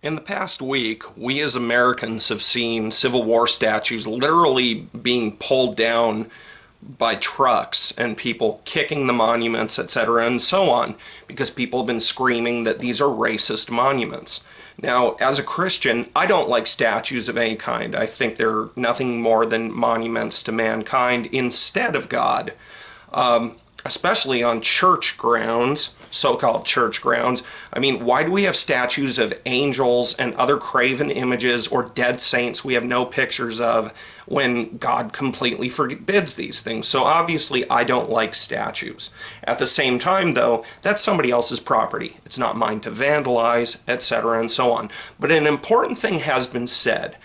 In the past week, we as Americans have seen Civil War statues literally being pulled down by trucks and people kicking the monuments, etc., and so on, because people have been screaming that these are racist monuments. Now, as a Christian, I don't like statues of any kind. I think they're nothing more than monuments to mankind instead of God. Especially on church grounds, so-called church grounds. I mean, why do we have statues of angels and other graven images or dead saints we have no pictures of when God completely forbids these things? So obviously I don't like statues. At the same time, though, that's somebody else's property. It's not mine to vandalize, etc., and so on. But an important thing has been said: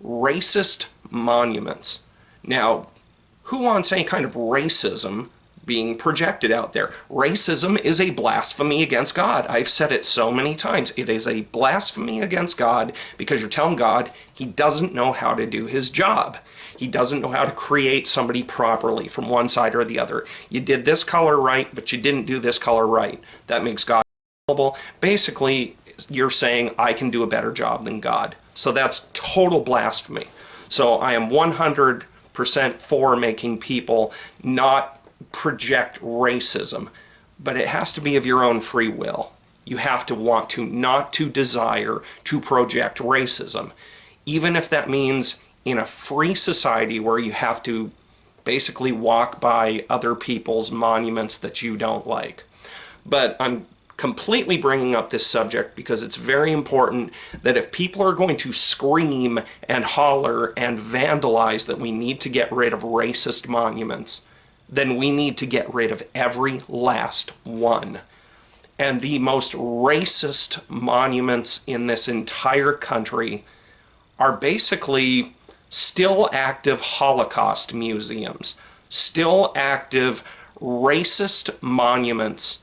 racist monuments. Now, who wants any kind of racism being projected out there? Racism is a blasphemy against God. I've said it so many times. It is a blasphemy against God because you're telling God he doesn't know how to do his job. He doesn't know how to create somebody properly from one side or the other. You did this color right, but you didn't do this color right. That makes God available. Basically, you're saying I can do a better job than God. So that's total blasphemy. So I am 100% for making people not project racism, but it has to be of your own free will. You have to want to, not to desire to project racism, even if that means in a free society where you have to basically walk by other people's monuments that you don't like. But I'm completely bringing up this subject because it's very important that if people are going to scream and holler and vandalize that we need to get rid of racist monuments, then we need to get rid of every last one. And the most racist monuments in this entire country are basically still active Holocaust museums, still active racist monuments,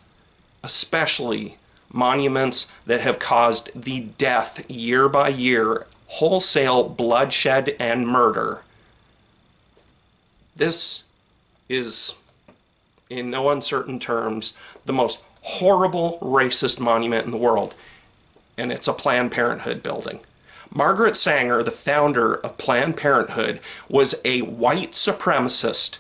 especially monuments that have caused the death year by year, wholesale bloodshed and murder. This is, in no uncertain terms, the most horrible racist monument in the world, and it's a Planned Parenthood building. Margaret Sanger, the founder of Planned Parenthood, was a white supremacist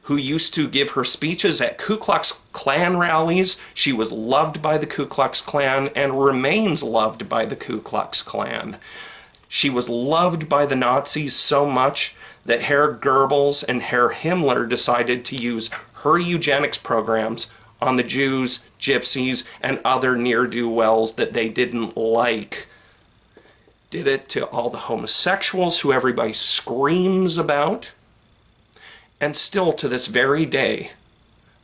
who used to give her speeches at Ku Klux Klan rallies. She was loved by the Ku Klux Klan and remains loved by the Ku Klux Klan. She was loved by the Nazis so much that Herr Goebbels and Herr Himmler decided to use her eugenics programs on the Jews, gypsies, and other ne'er-do-wells that they didn't like. Did it to all the homosexuals who everybody screams about. And still to this very day,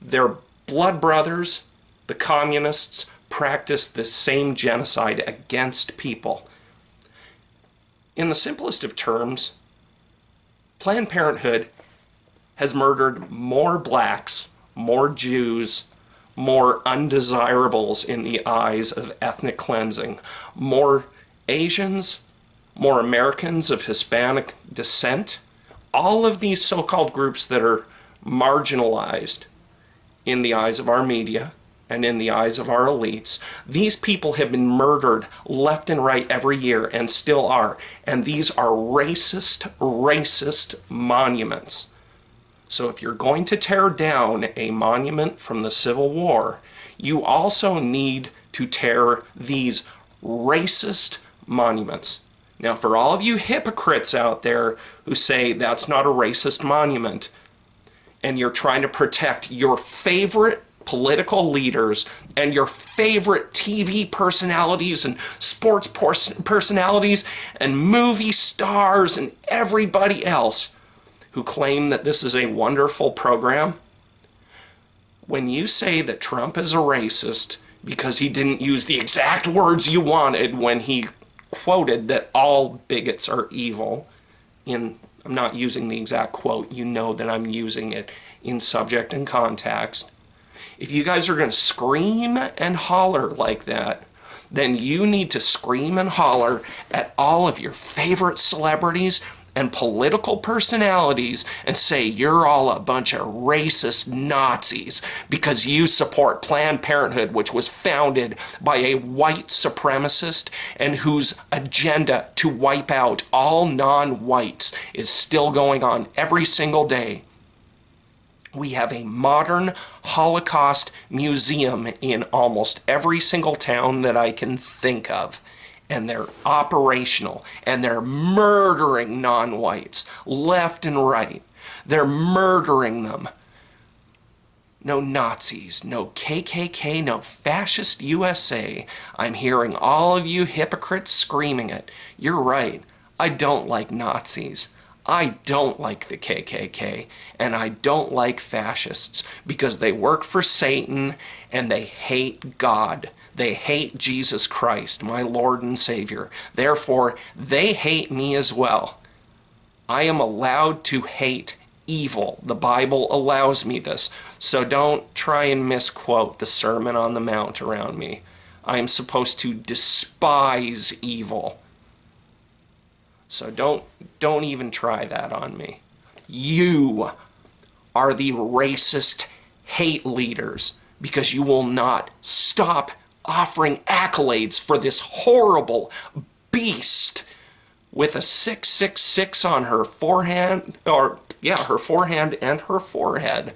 their blood brothers, the communists, practice this same genocide against people. In the simplest of terms, Planned Parenthood has murdered more blacks, more Jews, more undesirables in the eyes of ethnic cleansing, more Asians, more Americans of Hispanic descent, all of these so-called groups that are marginalized in the eyes of our media and in the eyes of our elites. These people have been murdered left and right every year and still are. And these are racist monuments. So if you're going to tear down a monument from the Civil War, you also need to tear these racist monuments. Now, for all of you hypocrites out there who say that's not a racist monument, and you're trying to protect your favorite political leaders and your favorite TV personalities and sports personalities and movie stars and everybody else who claim that this is a wonderful program, when you say that Trump is a racist because he didn't use the exact words you wanted when he quoted that all bigots are evil, I'm not using the exact quote, you know that I'm using it in subject and context. If you guys are going to scream and holler like that, then you need to scream and holler at all of your favorite celebrities and political personalities and say you're all a bunch of racist Nazis because you support Planned Parenthood, which was founded by a white supremacist and whose agenda to wipe out all non-whites is still going on every single day. We have a modern Holocaust museum in almost every single town that I can think of. And they're operational, and they're murdering non-whites left and right. They're murdering them. No Nazis, no KKK, no fascist USA. I'm hearing all of you hypocrites screaming it. You're right. I don't like Nazis. I don't like the KKK, and I don't like fascists because they work for Satan and they hate God. They hate Jesus Christ, my Lord and Savior. Therefore, they hate me as well. I am allowed to hate evil. The Bible allows me this. So don't try and misquote the Sermon on the Mount around me. I am supposed to despise evil. So don't even try that on me. You are the racist hate leaders because you will not stop offering accolades for this horrible beast with a 666 on her forehead, her forehead and her forehead.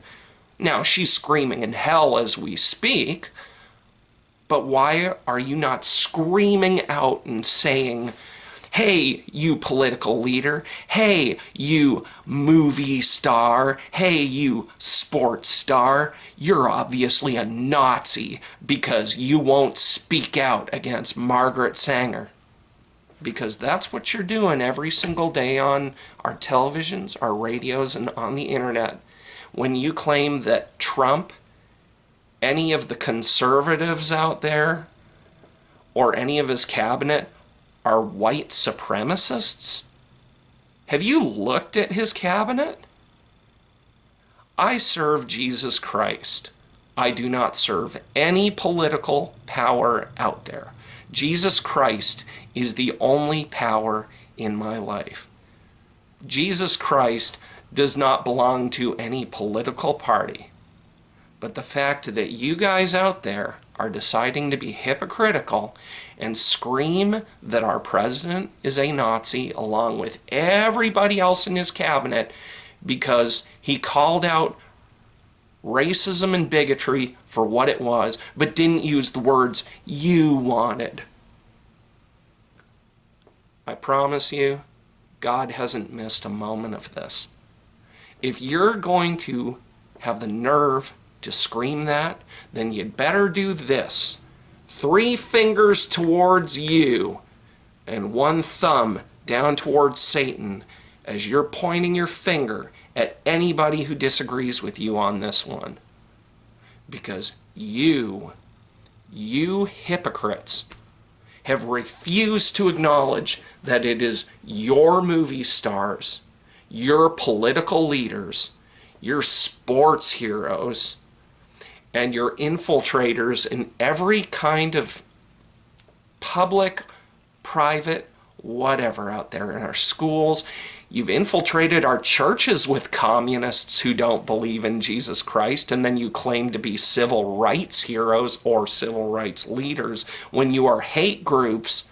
Now, she's screaming in hell as we speak, but why are you not screaming out and saying, hey, you political leader, hey, you movie star, hey, you sports star, you're obviously a Nazi because you won't speak out against Margaret Sanger. Because that's what you're doing every single day on our televisions, our radios, and on the internet. When you claim that Trump, any of the conservatives out there, or any of his cabinet are white supremacists? Have you looked at his cabinet? I serve Jesus Christ. I do not serve any political power out there. Jesus Christ is the only power in my life. Jesus Christ does not belong to any political party. But the fact that you guys out there are deciding to be hypocritical and scream that our president is a Nazi along with everybody else in his cabinet because he called out racism and bigotry for what it was, but didn't use the words you wanted. I promise you, God hasn't missed a moment of this. If you're going to have the nerve to scream that, then you'd better do this. 3 fingers towards you and 1 thumb down towards Satan as you're pointing your finger at anybody who disagrees with you on this one. Because you hypocrites, have refused to acknowledge that it is your movie stars, your political leaders, your sports heroes, and your infiltrators in every kind of public, private, whatever out there in our schools. You've infiltrated our churches with communists who don't believe in Jesus Christ, and then you claim to be civil rights heroes or civil rights leaders when you are hate groups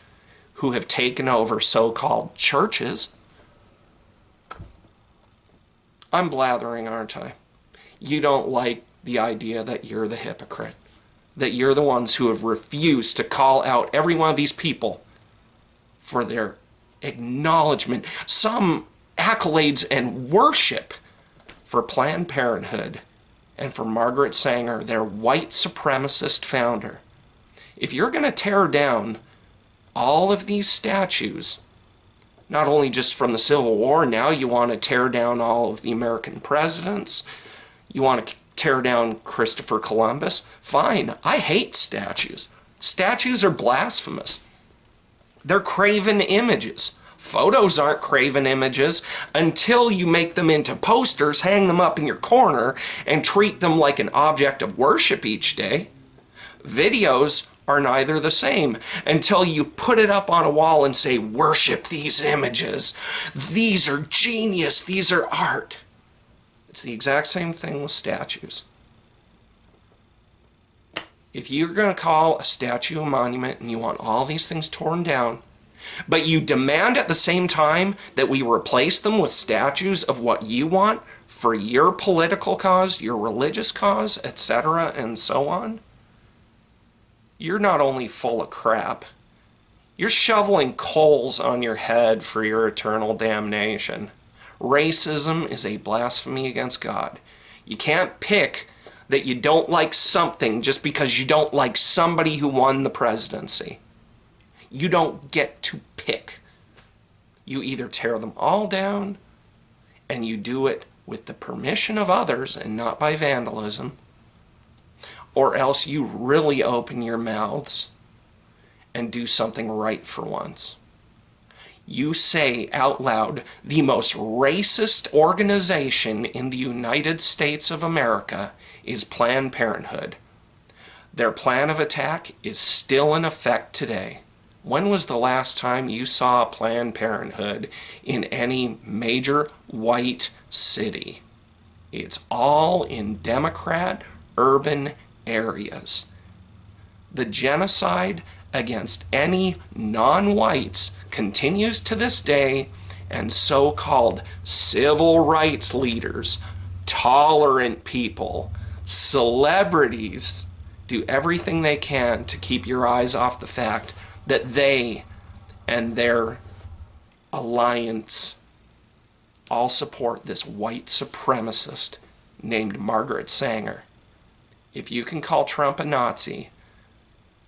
who have taken over so-called churches. I'm blathering, aren't I? You don't like the idea that you're the hypocrite, that you're the ones who have refused to call out every one of these people for their acknowledgement, some accolades and worship for Planned Parenthood and for Margaret Sanger, their white supremacist founder. If you're going to tear down all of these statues, not only just from the Civil War, now you want to tear down all of the American presidents, you want to tear down Christopher Columbus, fine. I hate statues. Statues are blasphemous. They're graven images. Photos aren't graven images until you make them into posters, hang them up in your corner, and treat them like an object of worship each day. Videos are neither the same until you put it up on a wall and say, worship these images. These are genius. These are art. It's the exact same thing with statues. If you're going to call a statue a monument and you want all these things torn down, but you demand at the same time that we replace them with statues of what you want for your political cause, your religious cause, etc., and so on, you're not only full of crap, you're shoveling coals on your head for your eternal damnation. Racism is a blasphemy against God. You can't pick that you don't like something just because you don't like somebody who won the presidency. You don't get to pick. You either tear them all down, and you do it with the permission of others and not by vandalism, or else you really open your mouths and do something right for once. You say out loud, the most racist organization in the United States of America is Planned Parenthood. Their plan of attack is still in effect today. When was the last time you saw Planned Parenthood in any major white city? It's all in Democrat urban areas. The genocide against any non-whites continues to this day, and so-called civil rights leaders, tolerant people, celebrities do everything they can to keep your eyes off the fact that they and their alliance all support this white supremacist named Margaret Sanger. If you can call Trump a Nazi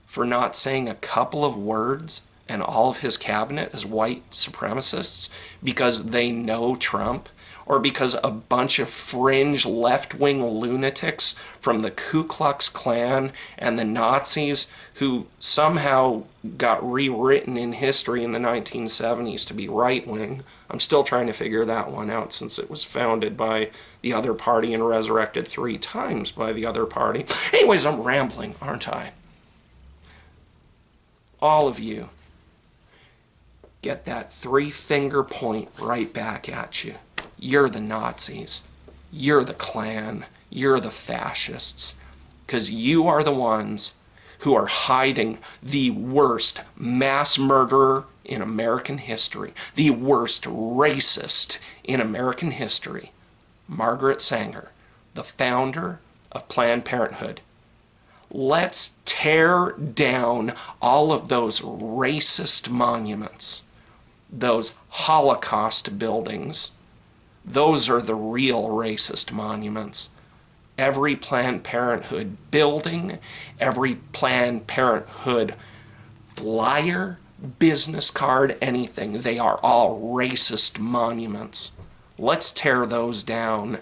for not saying a couple of words and all of his cabinet as white supremacists because they know Trump, or because a bunch of fringe left-wing lunatics from the Ku Klux Klan and the Nazis who somehow got rewritten in history in the 1970s to be right-wing. I'm still trying to figure that one out since it was founded by the other party and resurrected 3 times by the other party. Anyways, I'm rambling, aren't I? All of you get that 3-finger point right back at you. You're the Nazis. You're the Klan. You're the fascists. Because you are the ones who are hiding the worst mass murderer in American history, the worst racist in American history, Margaret Sanger, the founder of Planned Parenthood. Let's tear down all of those racist monuments, those Holocaust buildings. Those are the real racist monuments. Every Planned Parenthood building, every Planned Parenthood flyer, business card, anything, they are all racist monuments. Let's tear those down